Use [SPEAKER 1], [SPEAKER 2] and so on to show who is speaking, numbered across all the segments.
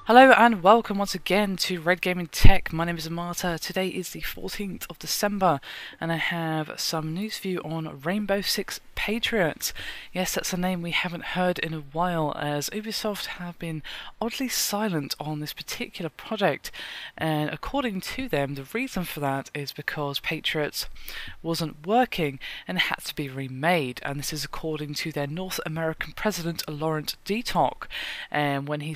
[SPEAKER 1] Hello and welcome once again to Red Gaming Tech. My name is Marta. Today is the 14th of December and I have some news for you on Rainbow Six Patriots. Yes, that's a name we haven't heard in a while, as Ubisoft have been oddly silent on this particular project, and according to them the reason for that is because Patriots wasn't working and had to be remade, and this is according to their North American president Laurent Detoc. And when he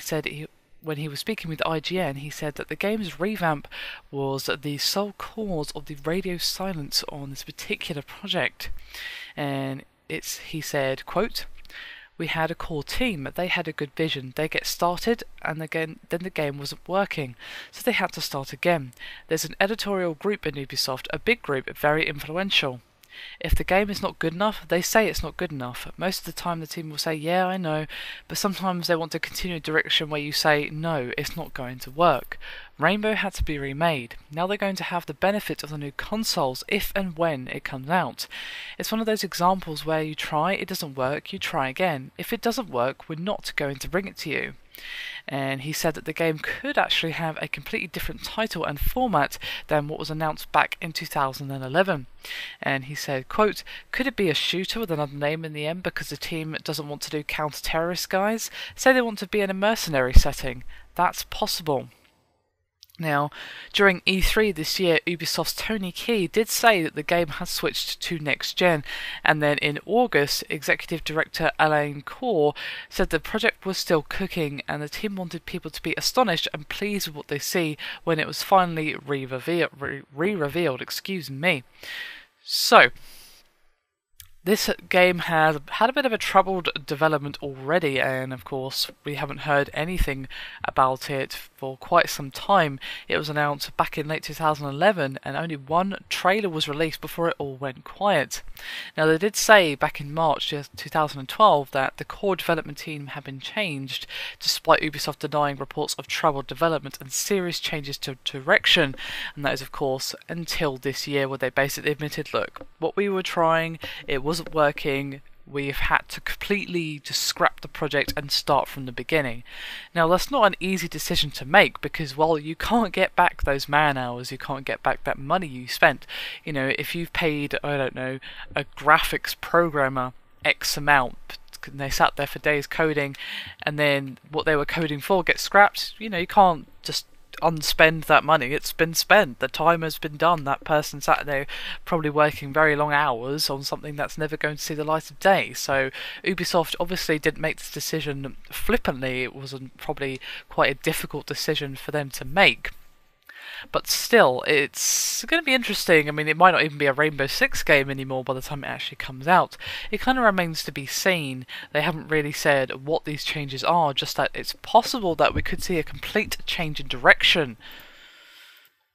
[SPEAKER 1] was speaking with IGN, he said that the game's revamp was the sole cause of the radio silence on this particular project. And he said, quote, "We had a core team, they had a good vision, they get started, and then the game wasn't working, so they had to start again. There's an editorial group in Ubisoft, a big group, very influential. If the game is not good enough, they say it's not good enough. Most of the time the team will say, yeah, I know, but sometimes they want to continue a direction where you say, no, it's not going to work. Rainbow had to be remade. Now they're going to have the benefit of the new consoles if and when it comes out. It's one of those examples where you try, it doesn't work, you try again. If it doesn't work, we're not going to bring it to you." And he said that the game could actually have a completely different title and format than what was announced back in 2011. And he said, quote, "Could it be a shooter with another name in the end because the team doesn't want to do counter-terrorist guys? Say they want to be in a mercenary setting. That's possible." Now, during E3 this year, Ubisoft's Tony Key did say that the game has switched to next gen, and then in August, executive director Alain Cour said the project was still cooking and the team wanted people to be astonished and pleased with what they see when it was finally re-revealed. So, this game has had a bit of a troubled development already, and of course we haven't heard anything about it for quite some time. It was announced back in late 2011 and only one trailer was released before it all went quiet. Now they did say back in March 2012 that the core development team had been changed, despite Ubisoft denying reports of troubled development and serious changes to direction, and that is of course until this year where they basically admitted, look, what we were trying, it wasn't working, we've had to completely just scrap the project and start from the beginning. Now that's not an easy decision to make because, well, you can't get back those man hours, you can't get back that money you spent. You know, if you've paid, I don't know, a graphics programmer X amount, and they sat there for days coding, and then what they were coding for gets scrapped, you know, you can't just unspend that money. It's been spent, the time has been done. That person sat there probably working very long hours on something that's never going to see the light of day. So Ubisoft obviously didn't make this decision flippantly. It was probably quite a difficult decision for them to make. But still, it's going to be interesting. I mean, it might not even be a Rainbow Six game anymore by the time it actually comes out. It kind of remains to be seen. They haven't really said what these changes are, just that it's possible that we could see a complete change in direction.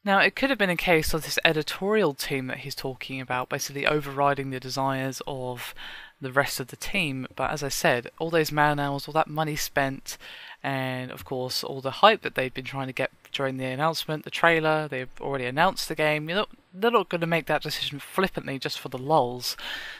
[SPEAKER 1] Now, it could have been a case of this editorial team that he's talking about basically overriding the desires of the rest of the team, but as I said, all those man hours, all that money spent, and of course all the hype that they've been trying to get during the announcement, the trailer, they've already announced the game, they're not going to make that decision flippantly just for the lulz.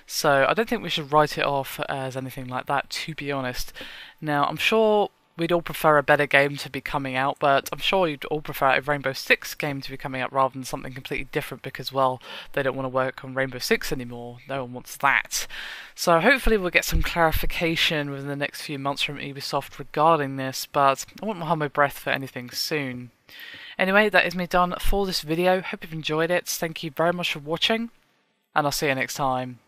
[SPEAKER 1] So I don't think we should write it off as anything like that, to be honest. Now, I'm sure we'd all prefer a better game to be coming out, but I'm sure you'd all prefer a Rainbow Six game to be coming out rather than something completely different because, well, they don't want to work on Rainbow Six anymore. No one wants that. So hopefully we'll get some clarification within the next few months from Ubisoft regarding this, but I won't hold my breath for anything soon. Anyway, that is me done for this video. Hope you've enjoyed it. Thank you very much for watching, and I'll see you next time.